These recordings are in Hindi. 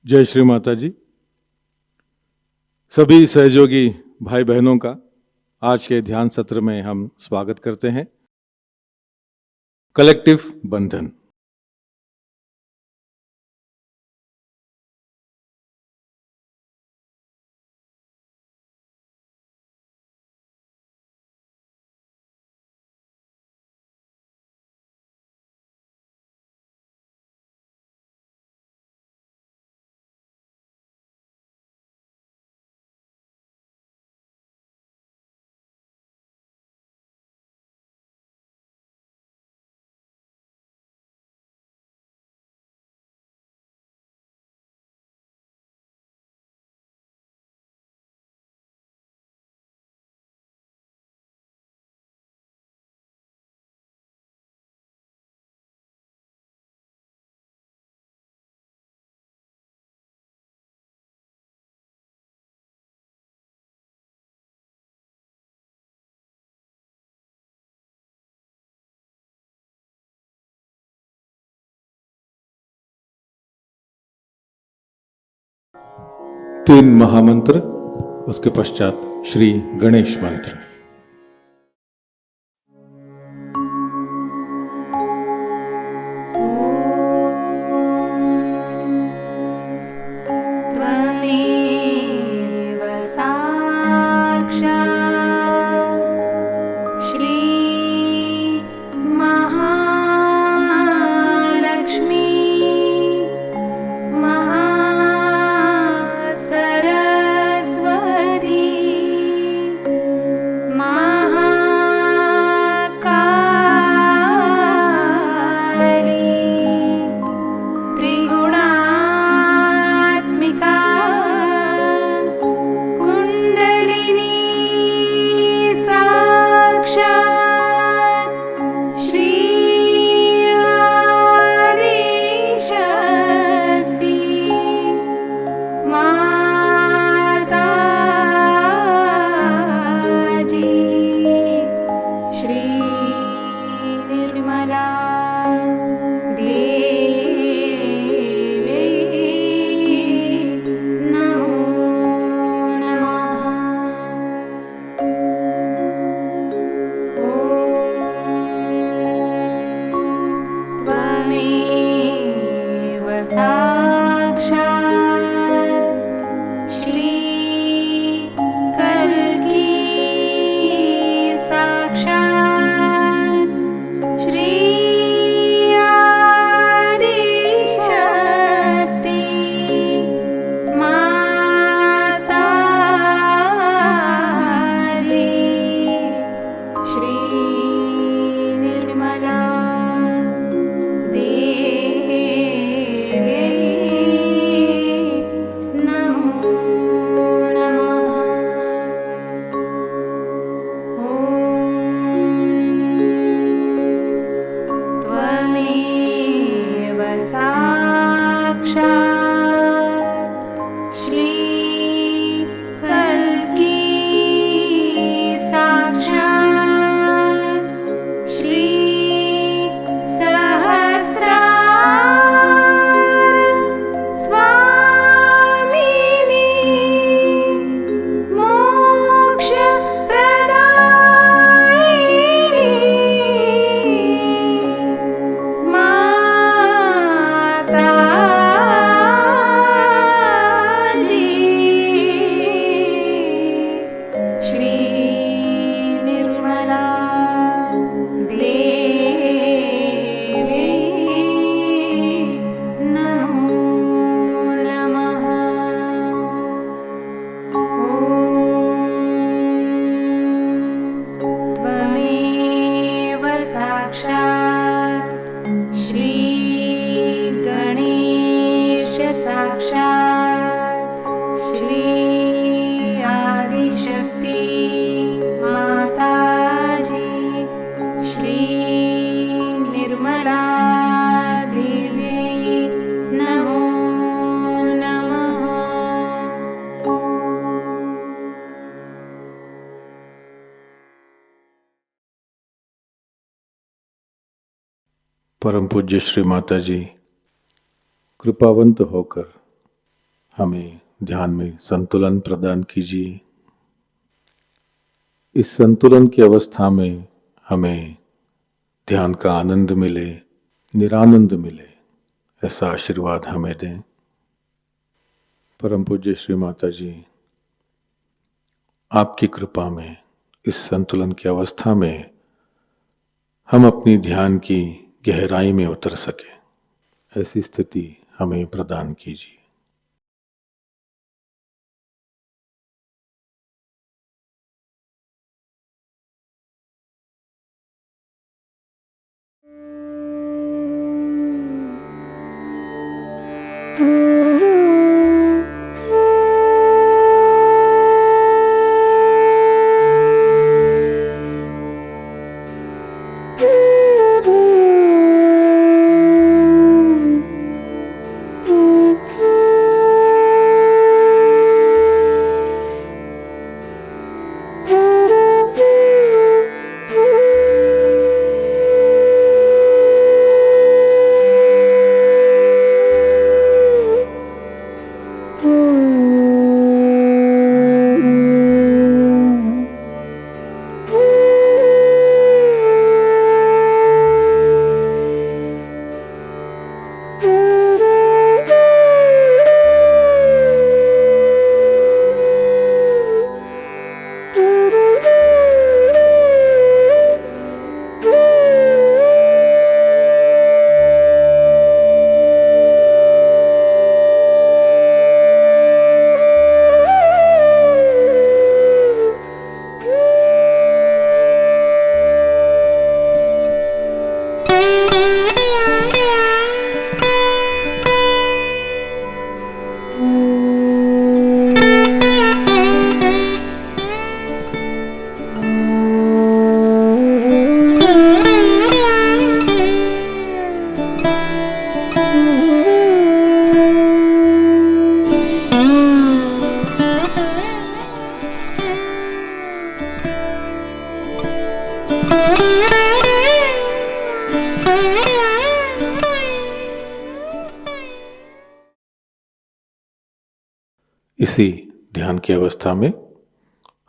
जय श्री माता जी। सभी सहयोगी भाई बहनों का आज के ध्यान सत्र में हम स्वागत करते हैं। कलेक्टिव बंधन। तीन महामंत्र, उसके पश्चात श्री गणेश मंत्र। परम पूज्य श्री माता जी कृपावंत होकर हमें ध्यान में संतुलन प्रदान कीजिए। इस संतुलन की अवस्था में हमें ध्यान का आनंद मिले, निरानंद मिले, ऐसा आशीर्वाद हमें दें। परम पूज्य श्री माता जी, आपकी कृपा में इस संतुलन की अवस्था में हम अपनी ध्यान की गहराई में उतर सके, ऐसी स्थिति हमें प्रदान कीजिए। इसी ध्यान की अवस्था में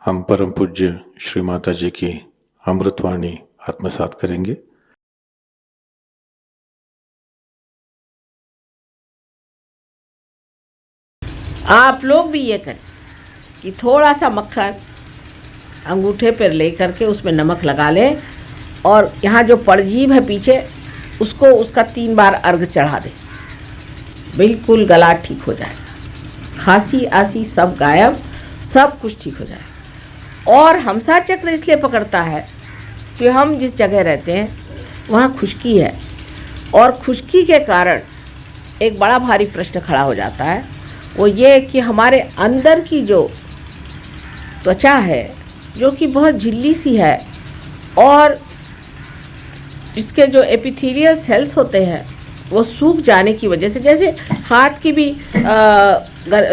हम परम पूज्य श्री माता जी की अमृतवाणी आत्मसात करेंगे। आप लोग भी ये करें कि थोड़ा सा मक्खन अंगूठे पर ले करके उसमें नमक लगा लें और यहाँ जो परजीभ है पीछे उसको उसका 3 बार अर्घ चढ़ा दें। बिल्कुल गला ठीक हो जाएगा, खांसी आसी सब गायब, सब कुछ ठीक हो जाएगा। और हमसा चक्र इसलिए पकड़ता है कि हम जिस जगह रहते हैं वहाँ खुश्की है और खुश्की के कारण एक बड़ा भारी प्रश्न खड़ा हो जाता है, वो ये कि हमारे अंदर की जो त्वचा है जो कि बहुत झिल्ली सी है और इसके जो एपिथेलियल सेल्स होते हैं वो सूख जाने की वजह से, जैसे हाथ की भी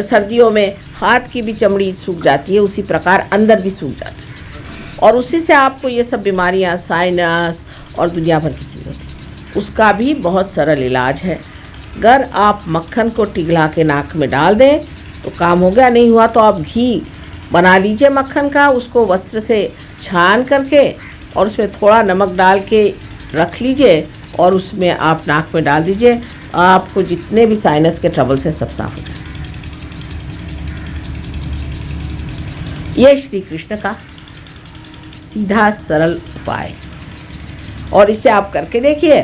सर्दियों में हाथ की भी चमड़ी सूख जाती है, उसी प्रकार अंदर भी सूख जाती है और उसी से आपको ये सब बीमारियां, साइनस और दुनिया भर की चीज़ें होती हैं। उसका भी बहुत सरल इलाज है। अगर आप मक्खन को पिघला के नाक में डाल दें तो काम हो गया, नहीं हुआ तो आप घी बना लीजिए मक्खन का, उसको वस्त्र से छान करके और उसमें थोड़ा नमक डाल के रख लीजिए और उसमें आप नाक में डाल दीजिए। आपको जितने भी साइनस के ट्रबल से सब साफ हो जाए। ये श्री कृष्ण का सीधा सरल उपाय और इसे आप करके देखिए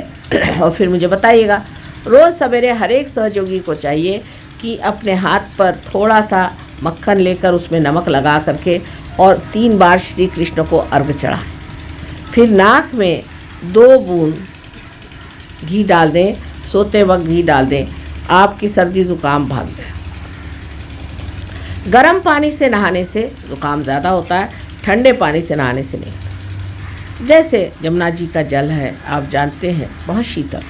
और फिर मुझे बताइएगा। रोज़ सवेरे हर एक सहयोगी को चाहिए कि अपने हाथ पर थोड़ा सा मक्खन लेकर उसमें नमक लगा करके और 3 बार श्री कृष्ण को अर्घ चढ़ाएं। फिर नाक में 2 बूंद घी डाल दें, सोते वक्त घी डाल दें, आपकी सर्दी ज़ुकाम भाग जाए। गर्म पानी से नहाने से ज़ुकाम ज़्यादा होता है, ठंडे पानी से नहाने से नहीं होता। जैसे जमुना जी का जल है, आप जानते हैं, बहुत शीतल,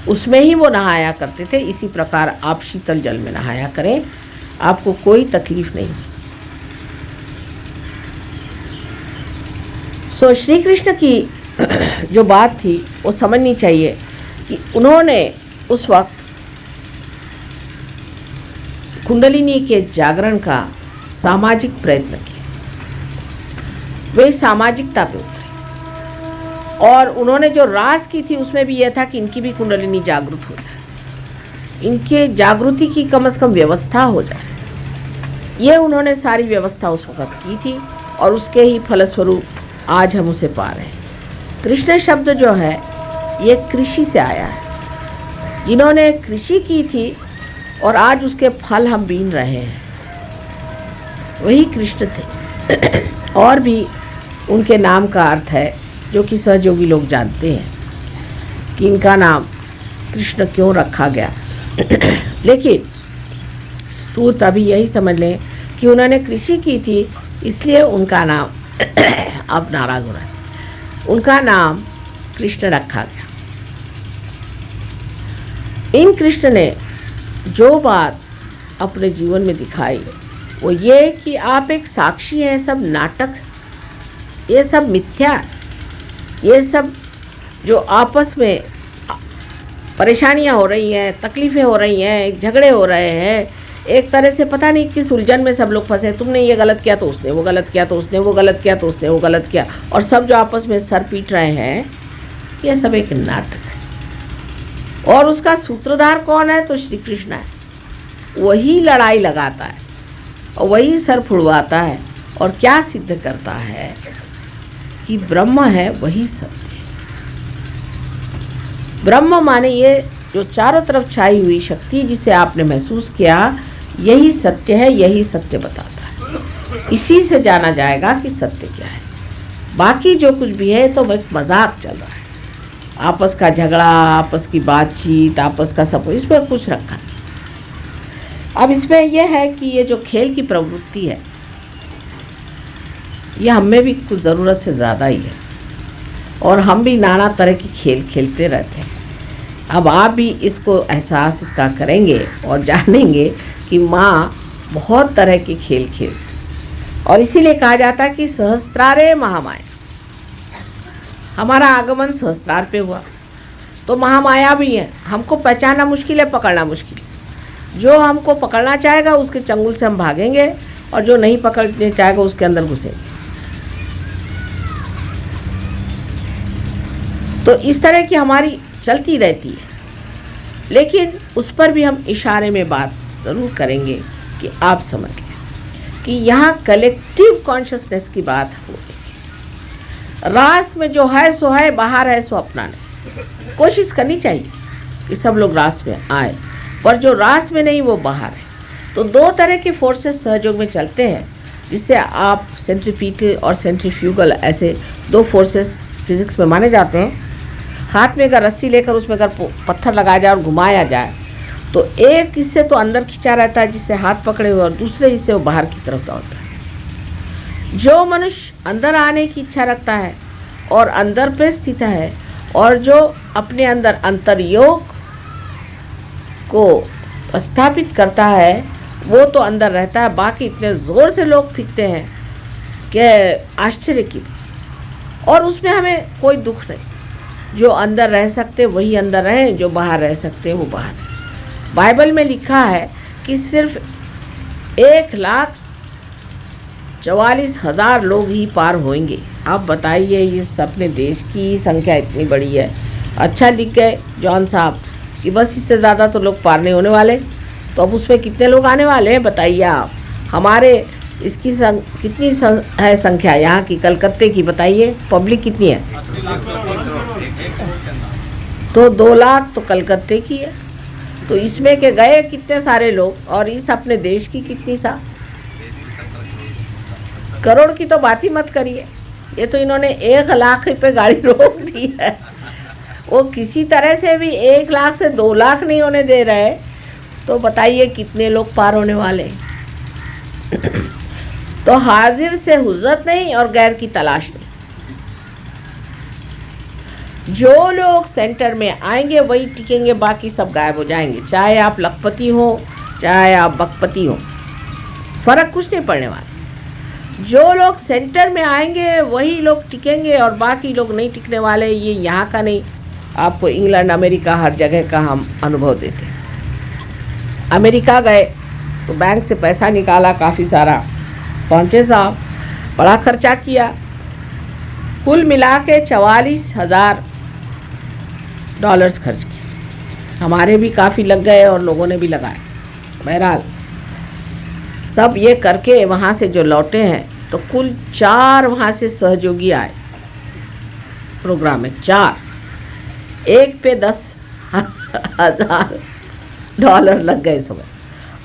उसमें ही वो नहाया करते थे। इसी प्रकार आप शीतल जल में नहाया करें, आपको कोई तकलीफ नहीं हो। सो श्री कृष्ण की जो बात थी वो समझनी चाहिए कि उन्होंने उस वक्त कुंडलिनी के जागरण का सामाजिक प्रयत्न किया। वे सामाजिकता पे उतरे और उन्होंने जो रास की थी उसमें भी यह था कि इनकी भी कुंडलिनी जागृत हो जाए, इनके जागृति की कम से कम व्यवस्था हो जाए। ये उन्होंने सारी व्यवस्था उस वक्त की थी और उसके ही फलस्वरूप आज हम उसे पा रहे हैं। कृष्ण शब्द जो है ये कृषि से आया है। जिन्होंने कृषि की थी और आज उसके फल हम बीन रहे हैं, वही कृष्ण थे। और भी उनके नाम का अर्थ है जो कि सहयोगी लोग जानते हैं कि इनका नाम कृष्ण क्यों रखा गया। लेकिन तू तभी यही समझ लें कि उन्होंने कृषि की थी इसलिए उनका नाम अब नाराज हो रहा है, उनका नाम कृष्ण रखा गया। इन कृष्ण ने जो बात अपने जीवन में दिखाई वो ये कि आप एक साक्षी हैं, सब नाटक, ये सब मिथ्या, ये सब जो आपस में परेशानियां हो रही हैं, तकलीफ़ें हो रही हैं, झगड़े हो रहे हैं, एक तरह से पता नहीं किस उलझन में सब लोग फंसे। तुमने ये गलत किया तो उसने वो गलत किया, तो उसने वो गलत किया, तो उसने वो गलत किया, और सब जो आपस में सर पीट रहे हैं, ये सब एक नाटक है। और उसका सूत्रधार कौन है? तो श्री कृष्ण है। वही लड़ाई लगाता है और वही सर फुड़वाता है और क्या सिद्ध करता है कि ब्रह्म है वही सत्य है। ब्रह्म माने ये जो चारों तरफ छाई हुई शक्ति जिसे आपने महसूस किया, यही सत्य है, यही सत्य बताता है। इसी से जाना जाएगा कि सत्य क्या है। बाकी जो कुछ भी है तो एक मजाक चल रहा है, आपस का झगड़ा, आपस की बातचीत, आपस का सब, इसमें कुछ रखा नहीं। अब इसमें यह है कि ये जो खेल की प्रवृत्ति है ये हमें भी कुछ ज़रूरत से ज़्यादा ही है और हम भी नाना तरह की खेल खेलते रहते हैं। अब आप भी इसको एहसास इसका करेंगे और जानेंगे कि माँ बहुत तरह के खेल खेलती, और इसीलिए कहा जाता है कि सहस्त्रारे महामाया। हमारा आगमन सहस्त्रार पे हुआ तो महामाया भी है, हमको पहचानना मुश्किल है, पकड़ना मुश्किल है। जो हमको पकड़ना चाहेगा उसके चंगुल से हम भागेंगे और जो नहीं पकड़ने चाहेगा उसके अंदर घुसेंगे। तो इस तरह की हमारी चलती रहती है, लेकिन उस पर भी हम इशारे में बात ज़रूर करेंगे कि आप समझ लें कि यहाँ कलेक्टिव कॉन्शसनेस की बात हो रही है। रास में जो है सो है, बाहर है सो अपना नहीं। कोशिश करनी चाहिए कि सब लोग रास में आए, पर जो रास में नहीं वो बाहर है। तो दो तरह के फोर्सेस सहयोग में चलते हैं, जिससे आप सेंट्रीपिटल और सेंट्रीफ्यूगल ऐसे दो फोर्सेस फिजिक्स में माने जाते हैं। हाथ में अगर रस्सी लेकर उसमें अगर पत्थर लगाया जाए और घुमाया जाए तो एक हिस्से तो अंदर खींचा रहता है जिससे हाथ पकड़े हुए, और दूसरे हिस्से वो बाहर की तरफ दौड़ता है। जो मनुष्य अंदर आने की इच्छा रखता है और अंदर पे स्थित है, और जो अपने अंदर अंतर्योग को स्थापित करता है, वो तो अंदर रहता है। बाकी इतने ज़ोर से लोग फेंकते हैं कि आश्चर्य की, और उसमें हमें कोई दुख नहीं। जो अंदर रह सकते वही अंदर रहें, जो बाहर रह सकते वो बाहर रहें। बाइबल में लिखा है कि सिर्फ 1,44,000 लोग ही पार होंगे। आप बताइए, ये अपने देश की संख्या इतनी बड़ी है। अच्छा लिख गए जॉन साहब कि बस इससे ज़्यादा तो लोग पार नहीं होने वाले। तो अब उसमें कितने लोग आने वाले हैं बताइए आप। हमारे इसकी कितनी है संख्या यहाँ की, कलकत्ते की, बताइए पब्लिक कितनी है? तो 2 लाख तो कलकत्ते की है। तो इसमें के गए कितने सारे लोग, और इस अपने देश की कितनी सा करोड़ की तो बात ही मत करिए। ये तो इन्होंने 1 लाख पे गाड़ी रोक दी है। वो किसी तरह से भी 1 लाख से 2 लाख नहीं होने दे रहे। तो बताइए कितने लोग पार होने वाले। तो हाजिर से हुज्जत नहीं और गैर की तलाश नहीं। जो लोग सेंटर में आएंगे वही टिकेंगे, बाकी सब गायब हो जाएंगे। चाहे आप लखपति हो, चाहे आप बखपति हो, फर्क कुछ नहीं पड़ने वाला। जो लोग सेंटर में आएंगे वही लोग टिकेंगे और बाकी लोग नहीं टिकने वाले। ये यहाँ का नहीं, आपको इंग्लैंड, अमेरिका, हर जगह का हम अनुभव देते हैं। अमेरिका गए तो बैंक से पैसा निकाला काफ़ी सारा, पहुँचे साहब, बड़ा खर्चा किया, कुल मिला के $44,000 खर्च किए। हमारे भी काफ़ी लग गए और लोगों ने भी लगाए। बहरहाल सब ये करके वहाँ से जो लौटे हैं तो कुल 4 वहाँ से सहयोगी आए प्रोग्राम में, 4, एक पे $10,000 लग गए समय।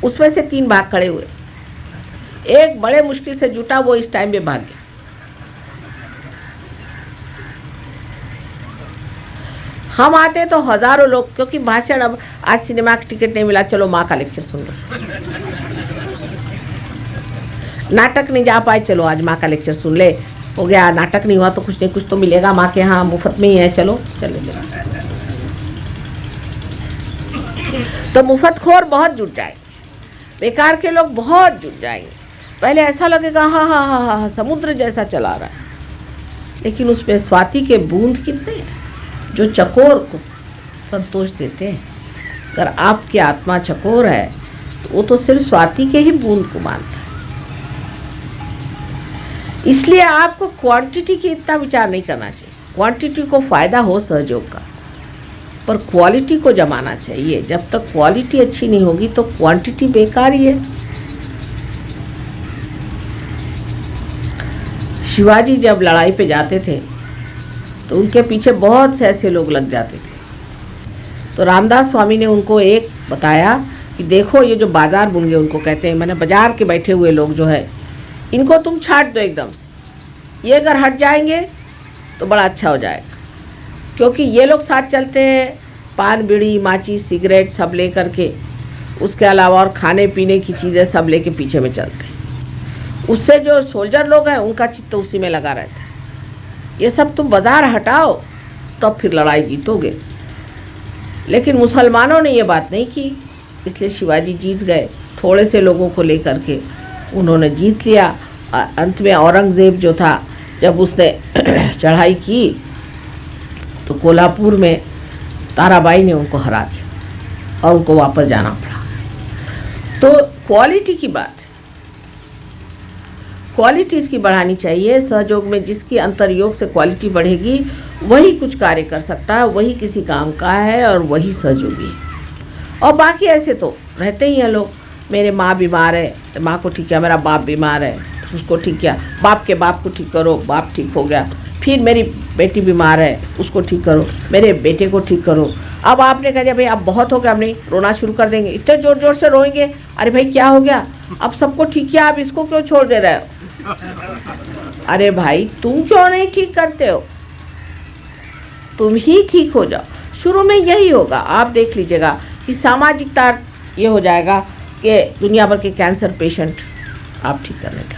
उसमें से 3 भाग खड़े हुए, एक बड़े मुश्किल से जुटा, वो इस टाइम में भाग गया। हम आते तो हजारों लोग, क्योंकि भाषण, अब आज सिनेमा का टिकट नहीं मिला, चलो माँ का लेक्चर सुन लो। नाटक नहीं जा पाए, चलो आज माँ का लेक्चर सुन ले, हो गया। नाटक नहीं हुआ तो कुछ नहीं कुछ तो मिलेगा माँ के यहाँ, मुफ्त में ही है, चलो चले चलो। तो मुफ्तखोर बहुत जुट जाएंगे, बेकार के लोग बहुत जुट जाएंगे। पहले ऐसा लगेगा हाँ हाँ हाँ हाँ समुद्र जैसा चला रहा है, लेकिन उसमें स्वाति के बूंद कितने हैं जो चकोर को संतोष देते हैं। अगर आपकी आत्मा चकोर है तो वो तो सिर्फ स्वाति के ही बूंद को मानता है। इसलिए आपको क्वांटिटी की इतना विचार नहीं करना चाहिए। क्वांटिटी को फायदा हो सहयोग का, पर क्वालिटी को जमाना चाहिए। जब तक क्वालिटी अच्छी नहीं होगी तो क्वांटिटी बेकार ही है। शिवाजी जब लड़ाई पे जाते थे तो उनके पीछे बहुत से ऐसे लोग लग जाते थे। तो रामदास स्वामी ने उनको एक बताया कि देखो ये जो बाजार बुनगे उनको कहते हैं, मैंने बाजार के बैठे हुए लोग जो है इनको तुम छाट दो एकदम से। ये अगर हट जाएंगे तो बड़ा अच्छा हो जाएगा, क्योंकि ये लोग साथ चलते हैं पान बीड़ी माचिस सिगरेट सब ले करके, उसके अलावा और खाने पीने की चीज़ें सब लेके पीछे में चलते हैं। उससे जो सोल्जर लोग हैं उनका चित्त उसी में लगा रहता है। ये सब तुम बाजार हटाओ तो फिर लड़ाई जीतोगे। लेकिन मुसलमानों ने ये बात नहीं की, इसलिए शिवाजी जीत गए। थोड़े से लोगों को लेकर के उन्होंने जीत लिया। अंत में औरंगज़ेब जो था, जब उसने चढ़ाई की तो कोल्हापुर में ताराबाई ने उनको हरा दिया और उनको वापस जाना पड़ा। तो क्वालिटी की बात है, क्वालिटी इसकी बढ़ानी चाहिए। सहयोग में जिसकी अंतर्योग से क्वालिटी बढ़ेगी वही कुछ कार्य कर सकता है, वही किसी काम का है और वही सहयोगी है। और बाकी ऐसे तो रहते ही हैं लोग, मेरे माँ बीमार है तो माँ को ठीक किया, मेरा बाप बीमार है उसको ठीक किया, बाप के बाप को ठीक करो, बाप ठीक हो गया। फिर मेरी बेटी बीमार है उसको ठीक करो, मेरे बेटे को ठीक करो। अब आपने कहा भाई अब बहुत हो गया, अब नहीं रोना शुरू कर देंगे, इतने ज़ोर ज़ोर से रोएंगे, अरे भाई क्या हो गया, अब सबको ठीक किया, अब इसको क्यों छोड़ दे रहे हो? अरे भाई तुम क्यों नहीं ठीक करते हो, तुम ही ठीक हो जाओ। शुरू में यही होगा, आप देख लीजिएगा कि सामाजिकता ये हो जाएगा कि दुनिया भर के कैंसर पेशेंट आप ठीक करने का।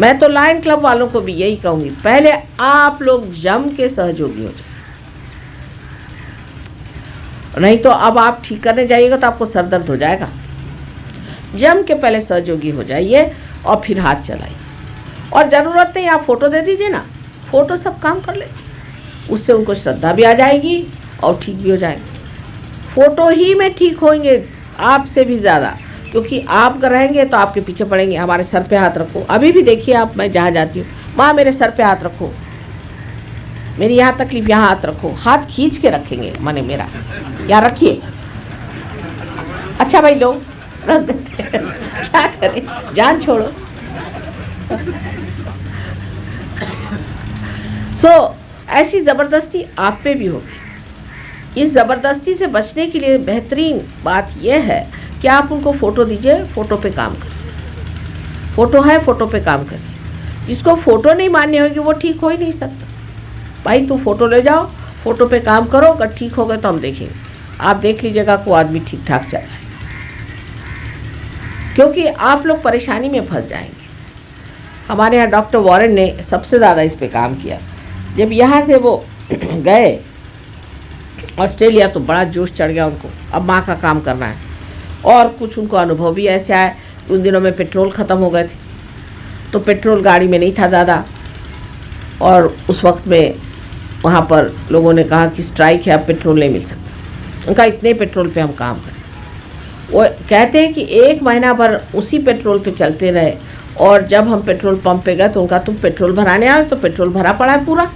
मैं तो लायन क्लब वालों को भी यही कहूँगी, पहले आप लोग जम के सहयोगी हो जाए, नहीं तो अब आप ठीक करने जाइएगा तो आपको सर दर्द हो जाएगा। जम के पहले सहयोगी हो जाइए और फिर हाथ चलाइए। और ज़रूरत नहीं आप फ़ोटो दे दीजिए ना, फ़ोटो सब काम कर लेंगे, उससे उनको श्रद्धा भी आ जाएगी और ठीक भी हो जाएंगे। फ़ोटो ही में ठीक होंगे आपसे भी ज़्यादा, क्योंकि आप रहेंगे तो आपके पीछे पड़ेंगे, हमारे सर पे हाथ रखो। अभी भी देखिए आप, मैं जहाँ जाती हूँ, माँ मेरे सर पे हाथ रखो, मेरी यहाँ तकलीफ यहाँ हाथ रखो, हाथ खींच के रखेंगे, माने मेरा यहाँ रखिए। अच्छा भाई लोग रख देते क्या करें, जान छोड़ो। ऐसी ज़बरदस्ती आप पे भी होगी। इस ज़बरदस्ती से बचने के लिए बेहतरीन बात यह है कि आप उनको फ़ोटो दीजिए, फ़ोटो पे काम करिए। फ़ोटो है, फ़ोटो पे काम करिए। जिसको फ़ोटो नहीं मान्य होगी वो ठीक हो ही नहीं सकता। भाई तू फ़ोटो ले जाओ, फ़ोटो पे काम करो, अगर ठीक हो गए तो हम देखेंगे। आप देख लीजिएगा को आदमी ठीक ठाक चल रहा है, क्योंकि आप लोग परेशानी में फंस जाएंगे। हमारे यहाँ डॉक्टर वॉरेन ने सबसे ज़्यादा इस पे काम किया। जब यहाँ से वो गए ऑस्ट्रेलिया तो बड़ा जोश चढ़ गया उनको, अब माँ का काम करना है। और कुछ उनको अनुभव भी ऐसे आए, उन दिनों में पेट्रोल ख़त्म हो गए थे, तो पेट्रोल गाड़ी में नहीं था ज़्यादा, और उस वक्त में वहाँ पर लोगों ने कहा कि स्ट्राइक है, अब पेट्रोल नहीं मिल सकता। उनका इतने पेट्रोल पे हम काम करें। वो कहते हैं कि 1 महीना भर उसी पेट्रोल पे चलते रहे, और जब हम पेट्रोल पंप पे गए तो उनका तुम पेट्रोल भराने आए, तो पेट्रोल भरा पड़ा है पूरा।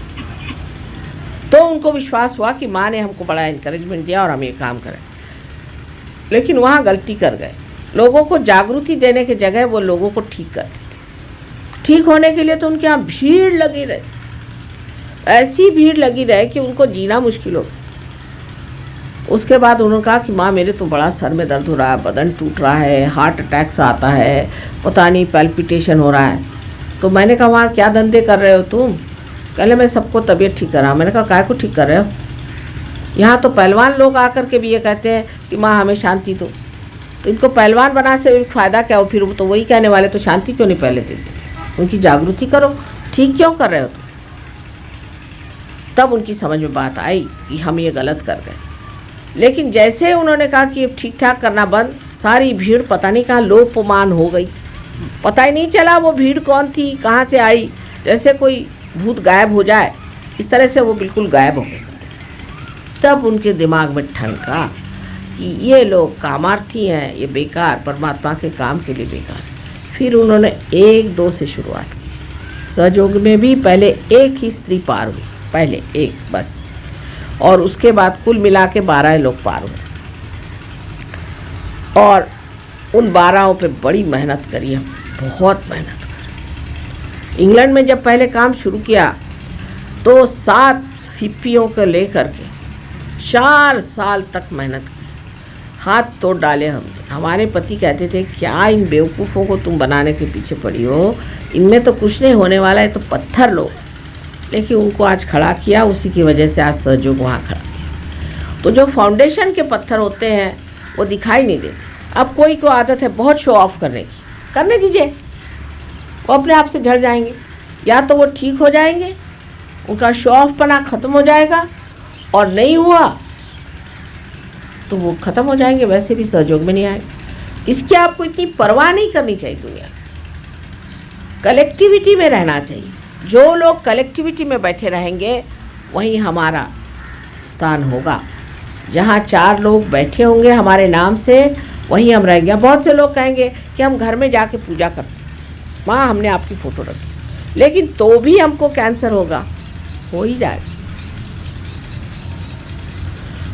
तो उनको विश्वास हुआ कि माँ ने हमको बड़ा इनकरेजमेंट दिया और हम ये काम करें। लेकिन वहाँ गलती कर गए। लोगों को जागृति देने के जगह वो लोगों को ठीक कर देते। ठीक होने के लिए तो उनके यहाँ भीड़ लगी रहे, ऐसी भीड़ लगी रहे कि उनको जीना मुश्किल हो। उसके बाद उन्होंने कहा कि माँ मेरे तो बड़ा सर में दर्द हो रहा है, बदन टूट रहा है, हार्ट अटैक सा आता है, पता नहीं पैल्पिटेशन हो रहा है। तो मैंने कहा वहाँ क्या धंधे कर रहे हो तुम? कहले मैं सबको तबीयत ठीक कर रहा हूँ। मैंने कहा काय को ठीक कर रहे हो? यहाँ तो पहलवान लोग आकर के भी ये कहते हैं कि माँ हमें शांति दो। तो इनको पहलवान बना से फ़ायदा क्या हो? फिर तो वही कहने वाले तो शांति क्यों नहीं पहले देते थे? उनकी जागृति करो, ठीक क्यों कर रहे हो तुम? तब उनकी समझ में बात आई कि हम ये गलत कर गए। लेकिन जैसे उन्होंने कहा कि ठीक ठाक करना बंद, सारी भीड़ पता नहीं कहाँ लोपमान हो गई। पता ही नहीं चला वो भीड़ कौन थी, कहाँ से आई। जैसे कोई भूत गायब हो जाए, इस तरह से वो बिल्कुल गायब हो गए। तब उनके दिमाग में ठनका कि ये लोग कामार्थी हैं, ये बेकार, परमात्मा के काम के लिए बेकार। फिर उन्होंने 1-2 से शुरुआत की। सहयोग में भी पहले एक ही स्त्री पार हुई, पहले एक बस, और उसके बाद कुल मिला के 12 लोग पार हुए। और उन 12 पे बड़ी मेहनत करी हम, बहुत मेहनत करी। इंग्लैंड में जब पहले काम शुरू किया तो 7 हिप्पियों को लेकर के 4 साल तक मेहनत की, हाथ तोड़ डाले हमने। हमारे पति कहते थे क्या इन बेवकूफ़ों को तुम बनाने के पीछे पड़ी हो, इनमें तो कुछ नहीं होने वाला है, तो पत्थर लो। लेकिन उनको आज खड़ा किया, उसी की वजह से आज सहयोग वहाँ खड़ा किया। तो जो फाउंडेशन के पत्थर होते हैं वो दिखाई नहीं देते। अब कोई को आदत है बहुत शो ऑफ करने की, करने दीजिए, वो अपने आप से झड़ जाएंगे। या तो वो ठीक हो जाएंगे, उनका शो ऑफ पना ख़त्म हो जाएगा, और नहीं हुआ तो वो ख़त्म हो जाएंगे, वैसे भी सहयोग में नहीं आएंगे। इसकी आपको इतनी परवाह नहीं करनी चाहिए। दुनिया कलेक्टिविटी में रहना चाहिए। जो लोग कलेक्टिविटी में बैठे रहेंगे वहीं हमारा स्थान होगा। जहाँ 4 लोग बैठे होंगे हमारे नाम से, वहीं हम रहेंगे। बहुत से लोग कहेंगे कि हम घर में जाके पूजा करते हैं, माँ हमने आपकी फ़ोटो रखी, लेकिन तो भी हमको कैंसर होगा, हो ही जाएगा।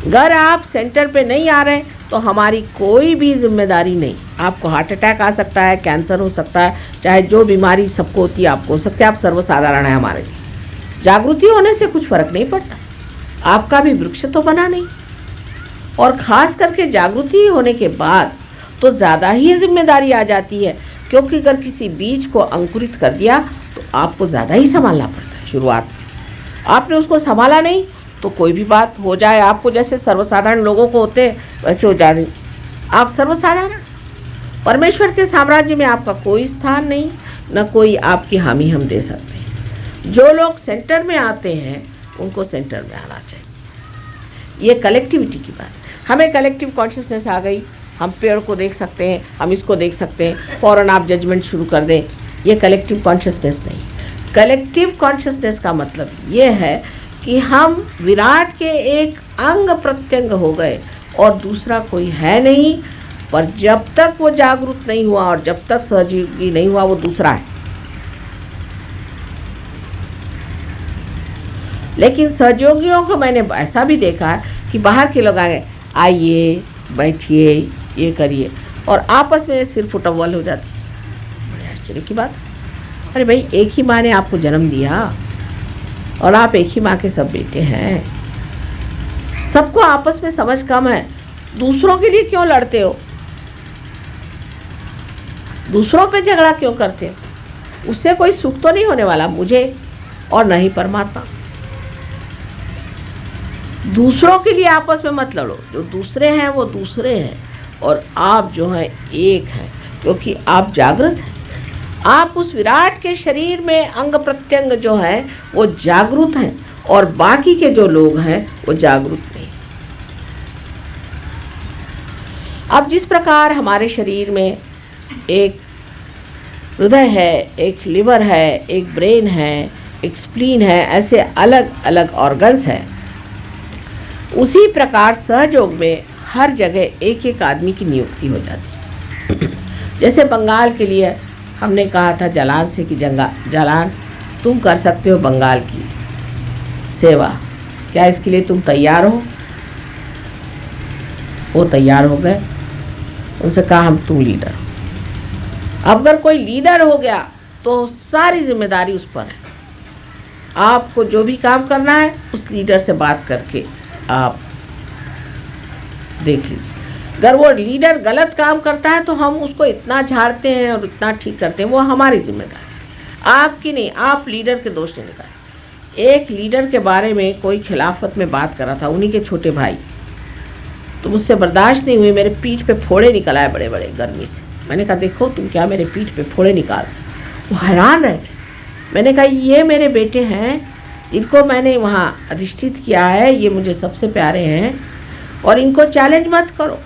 अगर आप सेंटर पे नहीं आ रहे तो हमारी कोई भी जिम्मेदारी नहीं। आपको हार्ट अटैक आ सकता है, कैंसर हो सकता है, चाहे जो बीमारी सबको होती है आपको हो सकता है। आप सर्वसाधारण है हमारे लिए। जागृति होने से कुछ फ़र्क नहीं पड़ता। आपका भी वृक्ष तो बना नहीं। और ख़ास करके जागृति होने के बाद तो ज़्यादा ही जिम्मेदारी आ जाती है, क्योंकि अगर किसी बीज को अंकुरित कर दिया तो आपको ज़्यादा ही संभालना पड़ता है। शुरुआत में आपने उसको संभाला नहीं तो कोई भी बात हो जाए, आपको जैसे सर्वसाधारण लोगों को होते वैसे हो जा रही। आप सर्वसाधारण, परमेश्वर के साम्राज्य में आपका कोई स्थान नहीं, न कोई आपकी हामी हम दे सकते हैं। जो लोग सेंटर में आते हैं उनको सेंटर में आना चाहिए। ये कलेक्टिविटी की बात। हमें कलेक्टिव कॉन्शियसनेस आ गई, हम पेड़ को देख सकते हैं, हम इसको देख सकते हैं, फ़ौरन आप जजमेंट शुरू कर दें। ये कलेक्टिव कॉन्शियसनेस नहीं। कलेक्टिव कॉन्शियसनेस का मतलब ये है कि हम विराट के एक अंग प्रत्यंग हो गए और दूसरा कोई है नहीं। पर जब तक वो जागरूक नहीं हुआ और जब तक सहयोगी नहीं हुआ, वो दूसरा है। लेकिन सहयोगियों को मैंने ऐसा भी देखा है कि बाहर के लोग आए, आइए बैठिए, ये करिए, और आपस में सिर फुटअव्वल हो जाती। बड़े आश्चर्य की बात। अरे भाई, एक ही माँ ने आपको जन्म दिया और आप एक ही माँ के सब बेटे हैं। सबको आपस में समझ कम है। दूसरों के लिए क्यों लड़ते हो? दूसरों पे झगड़ा क्यों करते हो? उससे कोई सुख तो नहीं होने वाला मुझे और न ही परमात्मा। दूसरों के लिए आपस में मत लड़ो। जो दूसरे हैं वो दूसरे हैं और आप जो हैं एक हैं, क्योंकि आप जागृत हैं। आप उस विराट के शरीर में अंग प्रत्यंग जो है वो जागृत हैं और बाकी के जो लोग हैं वो जागृत नहीं। अब जिस प्रकार हमारे शरीर में एक हृदय है, एक लिवर है, एक ब्रेन है, एक स्प्लीन है, ऐसे अलग अलग ऑर्गन्स हैं, उसी प्रकार सहयोग में हर जगह एक एक आदमी की नियुक्ति हो जाती है। जैसे बंगाल के लिए हमने कहा था जलान से कि जलान तुम कर सकते हो बंगाल की सेवा, क्या इसके लिए तुम तैयार हो? वो तैयार हो गए। उनसे कहा हम तुम लीडर हो। अब अगर कोई लीडर हो गया तो सारी जिम्मेदारी उस पर है। आपको जो भी काम करना है उस लीडर से बात करके आप देख लीजिए। अगर वो लीडर गलत काम करता है तो हम उसको इतना झाड़ते हैं और इतना ठीक करते हैं, वो हमारी जिम्मेदारी, आपकी नहीं। आप लीडर के दोष नहीं निकाले। एक लीडर के बारे में कोई खिलाफत में बात कर रहा था, उन्हीं के छोटे भाई, तो मुझसे बर्दाश्त नहीं हुई, मेरे पीठ पे फोड़े निकल आए बड़े बड़े गर्मी से। मैंने कहा देखो तुम क्या मेरे पीठ पे फोड़े निकाल। वो हैरान रह गए। मैंने कहा ये मेरे बेटे हैं जिनको मैंने वहाँ अधिष्ठित किया है, ये मुझे सबसे प्यारे हैं, और इनको चैलेंज मत करो,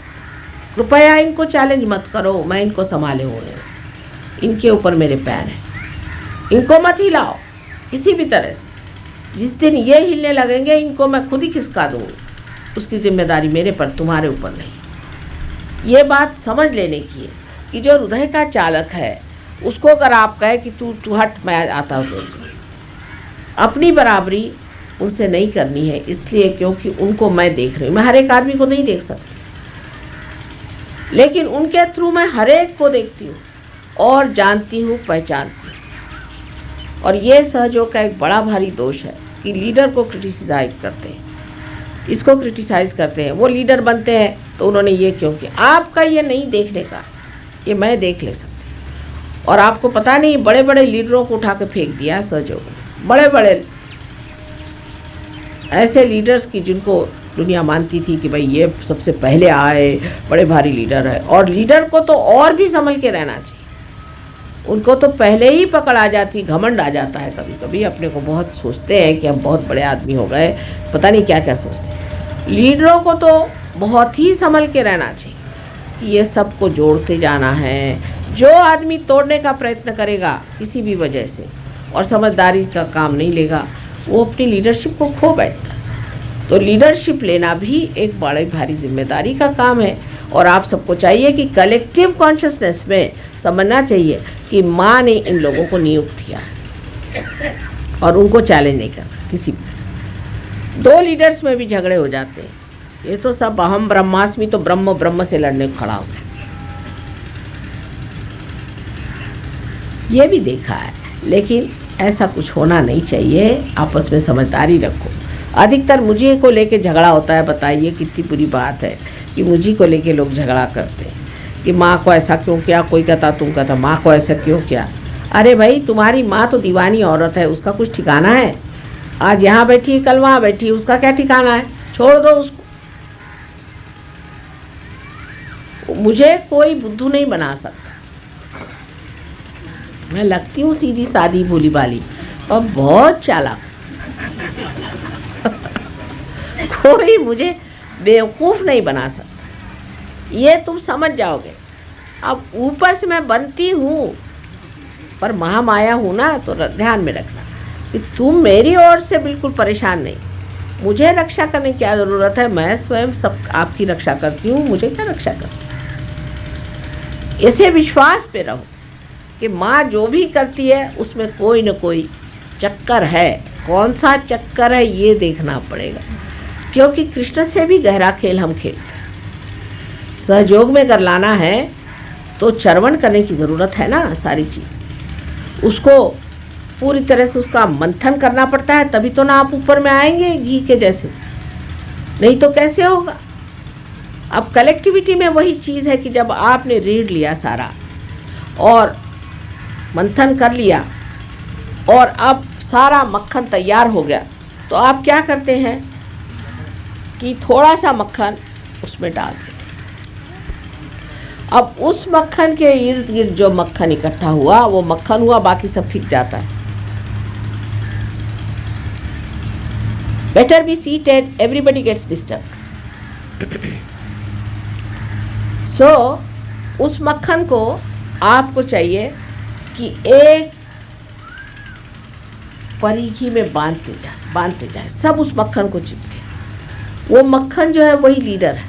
कृपया इनको चैलेंज मत करो, मैं इनको संभाले हुए हैं, इनके ऊपर मेरे पैर हैं, इनको मत हिलाओ किसी भी तरह से। जिस दिन ये हिलने लगेंगे इनको मैं खुद ही खिसका दूँगी, उसकी जिम्मेदारी मेरे पर, तुम्हारे ऊपर नहीं। ये बात समझ लेने की है कि जो हृदय का चालक है उसको अगर आप कहे कि तू हट, मैं आता हूँ, अपनी बराबरी उनसे नहीं करनी है, इसलिए क्योंकि उनको मैं देख रही हूँ। मैं हर एक आदमी को नहीं देख सकती, लेकिन उनके थ्रू मैं हर एक को देखती हूँ और जानती हूँ, पहचानती हूँ। और ये सहयोग का एक बड़ा भारी दोष है कि लीडर को क्रिटिसाइज करते हैं, इसको क्रिटिसाइज करते हैं, वो लीडर बनते हैं तो उन्होंने ये क्यों किया। आपका ये नहीं देखने का, ये मैं देख ले सकती। और आपको पता नहीं बड़े बड़े लीडरों को उठा के फेंक दिया सहयोग, बड़े बड़े ऐसे लीडर्स की जिनको दुनिया मानती थी कि भाई ये सबसे पहले आए, बड़े भारी लीडर है। और लीडर को तो और भी संभल के रहना चाहिए, उनको तो पहले ही पकड़ आ जाती, घमंड आ जाता है। कभी कभी अपने को बहुत सोचते हैं कि हम बहुत बड़े आदमी हो गए, पता नहीं क्या क्या सोचते हैं। लीडरों को तो बहुत ही संभल के रहना चाहिए कि ये सबको जोड़ते जाना है। जो आदमी तोड़ने का प्रयत्न करेगा किसी भी वजह से और समझदारी का काम नहीं लेगा, वो अपनी लीडरशिप को खो बैठता है। तो लीडरशिप लेना भी एक बड़ी भारी जिम्मेदारी का काम है। और आप सबको चाहिए कि कलेक्टिव कॉन्शियसनेस में समझना चाहिए कि माँ ने इन लोगों को नियुक्त किया है और उनको चैलेंज नहीं करना किसी भी। दो लीडर्स में भी झगड़े हो जाते हैं, ये तो सब अहम ब्रह्मास्मि, तो ब्रह्म से लड़ने को खड़ा हो गया, ये भी देखा है। लेकिन ऐसा कुछ होना नहीं चाहिए, आपस में समझदारी रखो। अधिकतर मुझे को लेके झगड़ा होता है, बताइए कितनी बुरी बात है कि मुझे को लेके लोग झगड़ा करते हैं कि माँ को ऐसा क्यों किया, कोई कहता तुम कहता माँ को ऐसा क्यों किया। अरे भाई तुम्हारी माँ तो दीवानी औरत है, उसका कुछ ठिकाना है? आज यहाँ बैठी है कल वहाँ बैठी है, उसका क्या ठिकाना है? छोड़ दो उसको। मुझे कोई बुद्धू नहीं बना सकता, मैं लगती हूँ सीधी सादी भोली भाली और बहुत चालाक। कोई मुझे बेवकूफ़ नहीं बना सकता, ये तुम समझ जाओगे। अब ऊपर से मैं बनती हूँ पर महामाया हूँ ना, तो ध्यान में रखना कि तुम मेरी ओर से बिल्कुल परेशान नहीं। मुझे रक्षा करने की क्या ज़रूरत है, मैं स्वयं सब आपकी रक्षा करती हूँ, मुझे क्या रक्षा करती। ऐसे विश्वास पे रहो कि माँ जो भी करती है उसमें कोई न कोई चक्कर है। कौन सा चक्कर है ये देखना पड़ेगा, क्योंकि कृष्ण से भी गहरा खेल हम खेलते हैं। सहयोग में अगर लाना है तो चरवण करने की ज़रूरत है ना, सारी चीज़ उसको पूरी तरह से उसका मंथन करना पड़ता है, तभी तो ना आप ऊपर में आएंगे घी के जैसे, नहीं तो कैसे होगा। अब कलेक्टिविटी में वही चीज़ है कि जब आपने रीड लिया सारा और मंथन कर लिया और अब सारा मक्खन तैयार हो गया, तो आप क्या करते हैं कि थोड़ा सा मक्खन उसमें डाल देते। अब उस मक्खन के इर्द गिर्द जो मक्खन इकट्ठा हुआ वो मक्खन हुआ, बाकी सब फिक जाता है। Better be seated, everybody gets disturb. सो उस मक्खन को आपको चाहिए कि एक परीखी में बांधते जाए, सब उस मक्खन को चिपके। वो मक्खन जो है वही लीडर है,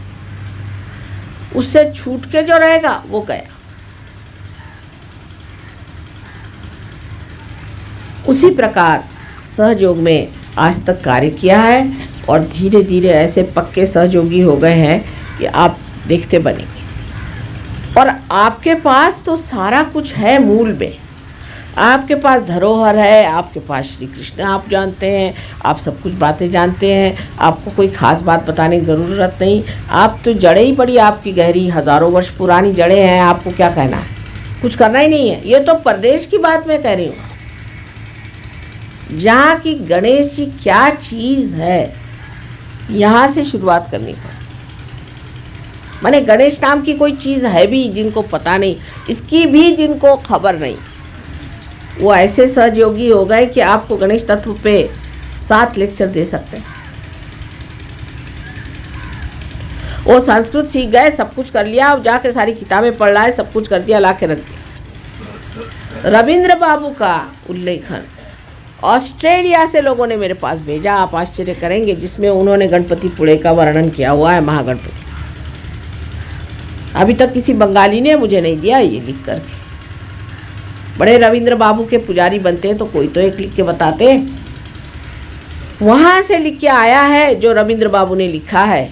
उससे छूट के जो रहेगा वो गया। उसी प्रकार सहयोग में आज तक कार्य किया है और धीरे धीरे ऐसे पक्के सहयोगी हो गए हैं कि आप देखते बनेंगे। और आपके पास तो सारा कुछ है, मूल में आपके पास धरोहर है, आपके पास श्री कृष्ण आप जानते हैं, आप सब कुछ बातें जानते हैं, आपको कोई खास बात बताने की ज़रूरत नहीं। आप तो जड़ें ही बड़ी आपकी गहरी, हज़ारों वर्ष पुरानी जड़ें हैं, आपको क्या कहना है, कुछ करना ही नहीं है। ये तो प्रदेश की बात मैं कह रही हूँ, जहाँ की गणेश जी क्या चीज़ है, यहाँ से शुरुआत करनी पड़े। माने गणेश नाम की कोई चीज़ है भी जिनको पता नहीं, इसकी भी जिनको खबर नहीं, वो ऐसे सहयोगी हो गए कि आपको गणेश तत्व पे 7 लेक्चर दे सकते हैं। वो संस्कृत सीख गए, सब कुछ कर लिया, अब जाके सारी किताबें पढ़ लाए, सब कुछ कर दिया, ला के रख दिया। रविंद्र बाबू का उल्लेखन ऑस्ट्रेलिया से लोगों ने मेरे पास भेजा, आप आश्चर्य करेंगे, जिसमें उन्होंने गणपतिपुळे का वर्णन किया हुआ है, महागणपति। अभी तक किसी बंगाली ने मुझे नहीं दिया ये लिख करके। बड़े रविंद्र बाबू के पुजारी बनते हैं तो कोई तो एक लिख के बताते। वहाँ से लिख के आया है जो रविंद्र बाबू ने लिखा है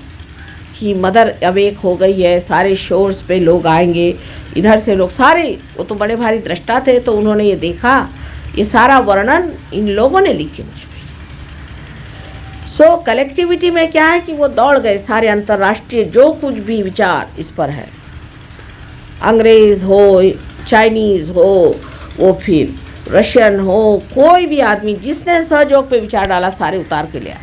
कि मदर अवेक हो गई है, सारे शोर्स पे लोग आएंगे, इधर से लोग सारे, वो तो बड़े भारी दृष्टा थे तो उन्होंने ये देखा, ये सारा वर्णन इन लोगों ने लिख के मुझे भेजा। सो कलेक्टिविटी में क्या है कि वो दौड़ गए, सारे अंतर्राष्ट्रीय जो कुछ भी विचार इस पर है, अंग्रेज़ हो, चाइनीज़ हो, वो फिर रशियन हो, कोई भी आदमी जिसने सहयोग पे विचार डाला सारे उतार के ले आए।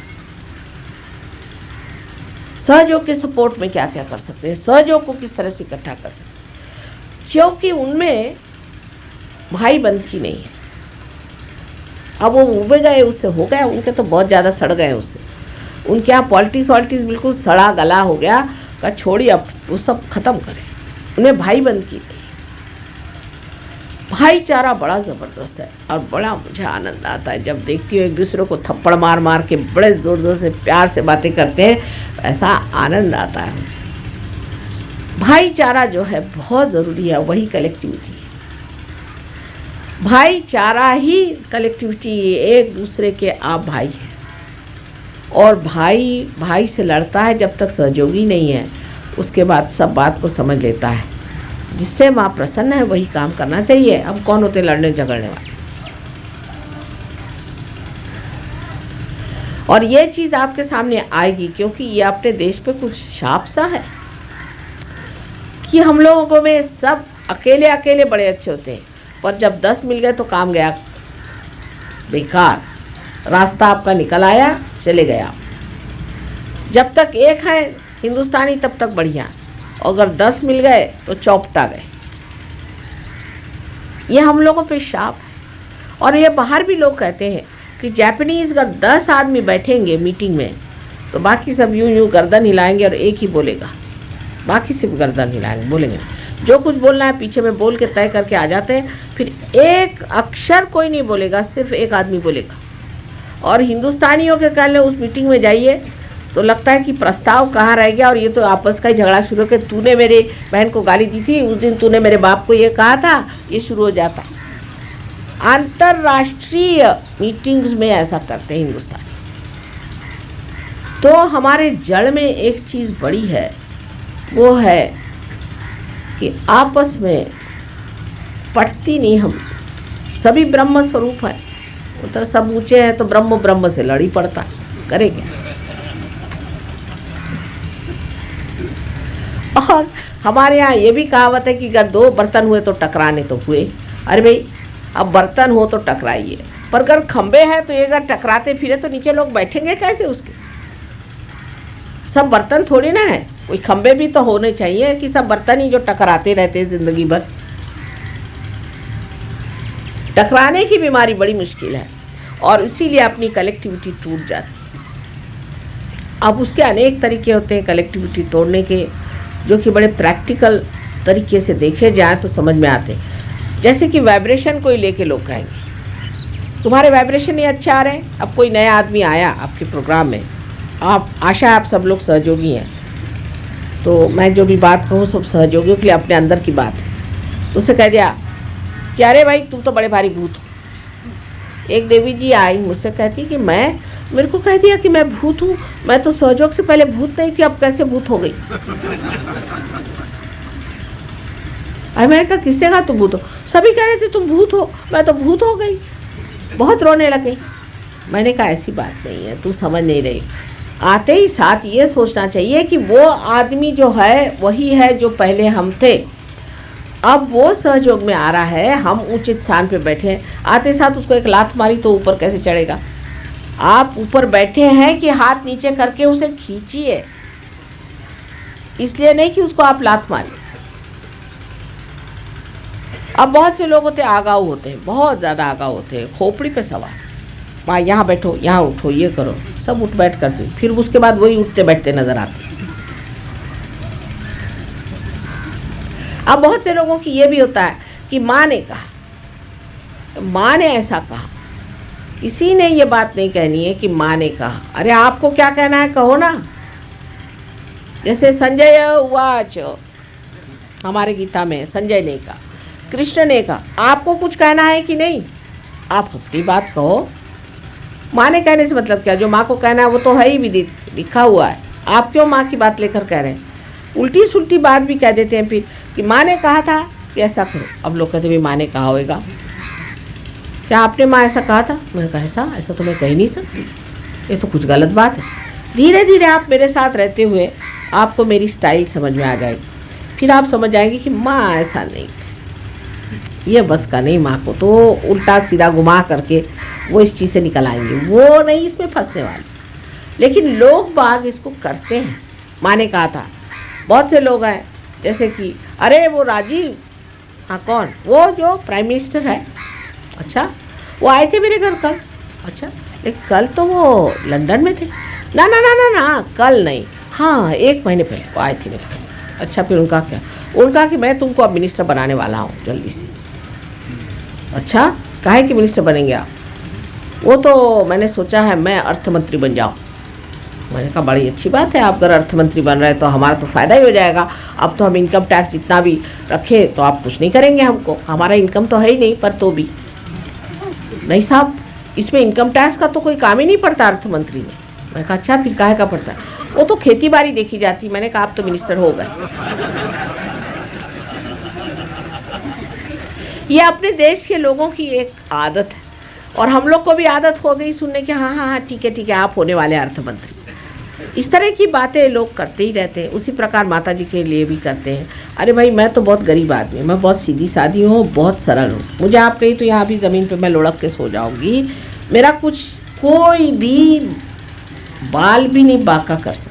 सहयोग के सपोर्ट में क्या क्या कर सकते हैं, सहयोग को किस तरह से इकट्ठा कर सकते हैं, क्योंकि उनमें भाई बंधकी नहीं है। अब वो उबे गए, उससे हो गया, उनके तो बहुत ज़्यादा सड़ गए उससे, उनके यहाँ पॉलिटिक्स बिल्कुल सड़ा गला हो गया का छोड़िए, अब वो सब खत्म करें, उन्हें भाई बंधकी नहीं। भाईचारा बड़ा ज़बरदस्त है और बड़ा मुझे आनंद आता है जब देखती हूँ एक दूसरे को थप्पड़ मार मार के बड़े ज़ोर ज़ोर से प्यार से बातें करते हैं, ऐसा आनंद आता है मुझे। भाईचारा जो है बहुत ज़रूरी है, वही कलेक्टिविटी है। भाईचारा ही कलेक्टिविटी, एक दूसरे के आप भाई हैं, और भाई भाई से लड़ता है जब तक सहयोगी नहीं है, उसके बाद सब बात को समझ लेता है। जिससे माँ प्रसन्न है वही काम करना चाहिए। अब कौन होते लड़ने झगड़ने वाले। और ये चीज़ आपके सामने आएगी क्योंकि ये अपने देश पे कुछ शाप सा है कि हम लोगों में सब अकेले अकेले बड़े अच्छे होते हैं, पर जब 10 मिल गए तो काम गया बेकार, रास्ता आपका निकल आया, चले गया। जब तक एक है हिंदुस्तानी तब तक बढ़िया, अगर 10 मिल गए तो चौपटा गए। ये हम लोगों पे शाप है। और ये बाहर भी लोग कहते हैं कि जापानीज़ अगर 10 आदमी बैठेंगे मीटिंग में तो बाकी सब यूं यूं गर्दन हिलाएंगे और एक ही बोलेगा, बाकी सिर्फ गर्दन हिलाएंगे, बोलेंगे जो कुछ बोलना है पीछे में बोल के तय करके आ जाते हैं, फिर एक अक्षर कोई नहीं बोलेगा, सिर्फ एक आदमी बोलेगा। और हिंदुस्तानियों के कहने उस मीटिंग में जाइए तो लगता है कि प्रस्ताव कहाँ रह गया और ये तो आपस का ही झगड़ा शुरू कि तूने मेरे बहन को गाली दी थी उस दिन, तूने मेरे बाप को ये कहा था, ये शुरू हो जाता। अंतर्राष्ट्रीय मीटिंग्स में ऐसा करते हैं हिंदुस्तानी। तो हमारे जड़ में एक चीज़ बड़ी है, वो है कि आपस में पटती नहीं, हम सभी ब्रह्म स्वरूप है, वो तो सब ऊंचे हैं तो ब्रह्म ब्रह्म से लड़ी पड़ता, करेंगे। और हमारे यहाँ ये भी कहावत है कि अगर 2 बर्तन हुए तो टकराने तो हुए। अरे भाई, अब बर्तन हो तो टकराइए, पर अगर खंबे हैं तो ये अगर टकराते फिरे तो नीचे लोग बैठेंगे कैसे उसके। सब बर्तन थोड़ी ना है, कोई खंबे भी तो होने चाहिए कि सब बर्तन ही जो टकराते रहते हैं जिंदगी भर। टकराने की बीमारी बड़ी मुश्किल है और इसीलिए अपनी कलेक्टिविटी टूट जाती है। अब उसके अनेक तरीके होते हैं कलेक्टिविटी तोड़ने के, जो कि बड़े प्रैक्टिकल तरीके से देखे जाए तो समझ में आते हैं। जैसे कि वाइब्रेशन कोई लेके लोग कहेंगे तुम्हारे वाइब्रेशन ये अच्छे आ रहे हैं। अब कोई नया आदमी आया आपके प्रोग्राम में, आप आशा है आप सब लोग सहयोगी हैं, तो मैं जो भी बात कहूँ सब सहयोगियों के लिए अपने अंदर की बात है। तो उसे कह दिया कि अरे भाई तुम तो बड़े भारी भूत हो। एक देवी जी आई मुझसे कहती कि मेरे को कह दिया कि मैं भूत हूँ, मैं तो सहयोग से पहले भूत नहीं थी, अब कैसे भूत हो गई। अरे मैंने कहा किसने कहा तुम भूत हो? सभी कह रहे थे तुम भूत हो, मैं तो भूत हो गई, बहुत रोने लगे। मैंने कहा ऐसी बात नहीं है, तू समझ नहीं रही। आते ही साथ ये सोचना चाहिए कि वो आदमी जो है वही है जो पहले हम थे, अब वो सहयोग में आ रहा है, हम उचित स्थान पे बैठे हैं। आते साथ उसको एक लात मारी तो ऊपर कैसे चढ़ेगा? आप ऊपर बैठे हैं कि हाथ नीचे करके उसे खींचिए, इसलिए नहीं कि उसको आप लात मारिए। अब बहुत से लोग होते हैं आगाऊ होते हैं, बहुत ज़्यादा आगाऊ होते हैं, खोपड़ी पे सवार, वहाँ यहाँ बैठो, यहाँ उठो, ये करो, सब उठ बैठ करते, फिर उसके बाद वही उठते बैठते नजर आते। अब बहुत से लोगों की ये भी होता है कि माँ ने कहा, माँ ने ऐसा कहा, किसी ने ये बात नहीं कहनी है कि माँ ने कहा। अरे आपको क्या कहना है कहो ना। जैसे संजय उवाच, हमारे गीता में संजय ने कहा, कृष्ण ने कहा, आपको कुछ कहना है कि नहीं? आप अपनी बात कहो। माँ ने कहने से मतलब क्या? जो माँ को कहना है वो तो है ही विदित, लिखा हुआ है। आप क्यों माँ की बात लेकर कह रहे हैं? उल्टी सुल्टी बात भी कह देते हैं फिर कि माँ ने कहा था कि ऐसा करो। अब लोग कहते हैं माँ ने कहा होगा, क्या आपने माँ ऐसा कहा था? मैंने कहा ऐसा तो मैं कह ही नहीं सकती, ये तो कुछ गलत बात है। धीरे धीरे आप मेरे साथ रहते हुए आपको मेरी स्टाइल समझ में आ जाएगी, फिर आप समझ जाएंगे कि माँ ऐसा नहीं, ये बस का नहीं। माँ को तो उल्टा सीधा घुमा करके वो इस चीज़ से निकल आएंगे, वो नहीं इसमें फंसने वाले। लेकिन लोग बाग इसको करते हैं। माँ ने कहा था, बहुत से लोग हैं जैसे कि अरे वो राजीव, हाँ कौन? वो जो प्राइम मिनिस्टर है, अच्छा वो आए थे मेरे घर कल। अच्छा लेकिन कल तो वो लंदन में थे। ना ना ना ना ना, कल नहीं, हाँ 1 महीने पहले वो आए थे मेरे घर। अच्छा फिर उनका क्या? उनका कि मैं तुमको अब मिनिस्टर बनाने वाला हूँ जल्दी से। अच्छा काहे कि मिनिस्टर बनेंगे आप? वो तो मैंने सोचा है मैं अर्थ मंत्री बन जाऊँ। मैंने कहा बड़ी अच्छी बात है, आप अगर अर्थ मंत्री बन रहे हैं तो हमारा तो फ़ायदा ही हो जाएगा। अब तो हम इनकम टैक्स जितना भी रखे तो आप कुछ नहीं करेंगे हमको, हमारा इनकम तो है ही नहीं। पर तो भी नहीं साहब, इसमें इनकम टैक्स का तो कोई काम ही नहीं पड़ता अर्थ मंत्री में। मैंने कहा अच्छा फिर काहे का पड़ता है? वो तो खेती बाड़ी देखी जाती। मैंने कहा आप तो मिनिस्टर हो गए। ये अपने देश के लोगों की एक आदत है, और हम लोग को भी आदत हो गई सुनने की, हाँ हाँ हाँ ठीक है आप होने वाले अर्थ मंत्री। इस तरह की बातें लोग करते ही रहते हैं। उसी प्रकार माता जी के लिए भी करते हैं। अरे भाई मैं तो बहुत गरीब आदमी हूँ, मैं बहुत सीधी सादी हूँ, बहुत सरल हूँ, मुझे आप कहीं तो यहाँ भी ज़मीन पे मैं लुढ़क के सो जाऊँगी, मेरा कुछ कोई भी बाल भी नहीं बांका कर सकता।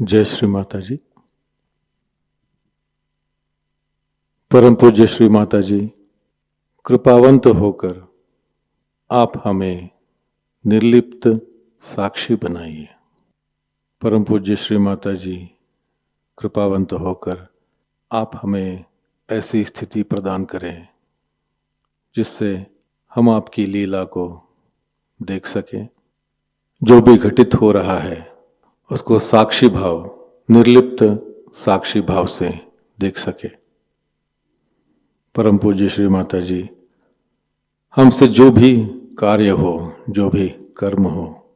जय श्री माता जी। परम पूज्य श्री माता जी, कृपावंत होकर आप हमें निर्लिप्त साक्षी बनाइए। परम पूज्य श्री माता जी, कृपावंत होकर आप हमें ऐसी स्थिति प्रदान करें जिससे हम आपकी लीला को देख सकें। जो भी घटित हो रहा है उसको साक्षी भाव, निर्लिप्त साक्षी भाव से देख सके। परम पूज्य श्री माता जी, हमसे जो भी कार्य हो, जो भी कर्म हो,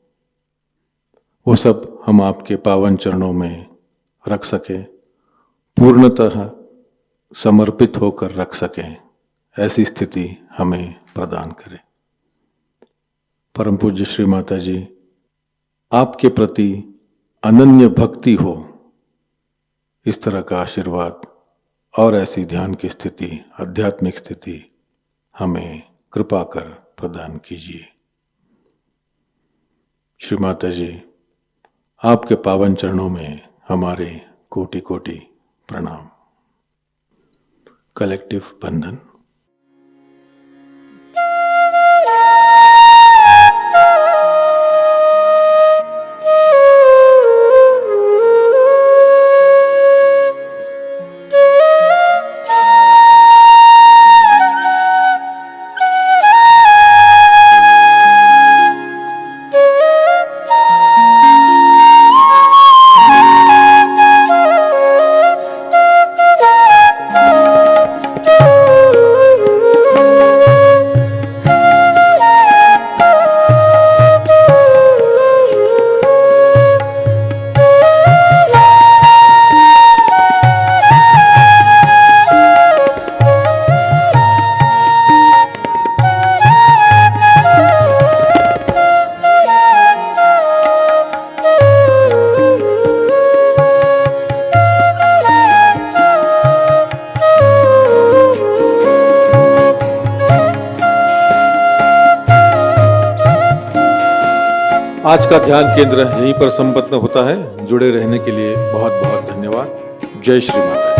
वो सब हम आपके पावन चरणों में रख सके, पूर्णतः समर्पित होकर रख सकें, ऐसी स्थिति हमें प्रदान करें। परम पूज्य श्री माता जी, आपके प्रति अनन्य भक्ति हो, इस तरह का आशीर्वाद और ऐसी ध्यान की स्थिति, आध्यात्मिक स्थिति हमें कृपा कर प्रदान कीजिए। श्री माता जी, आपके पावन चरणों में हमारे कोटि कोटि प्रणाम। कलेक्टिव बंधन। आज का ध्यान केंद्र यहीं पर संपन्न होता है। जुड़े रहने के लिए बहुत बहुत धन्यवाद। जय श्री माता जी।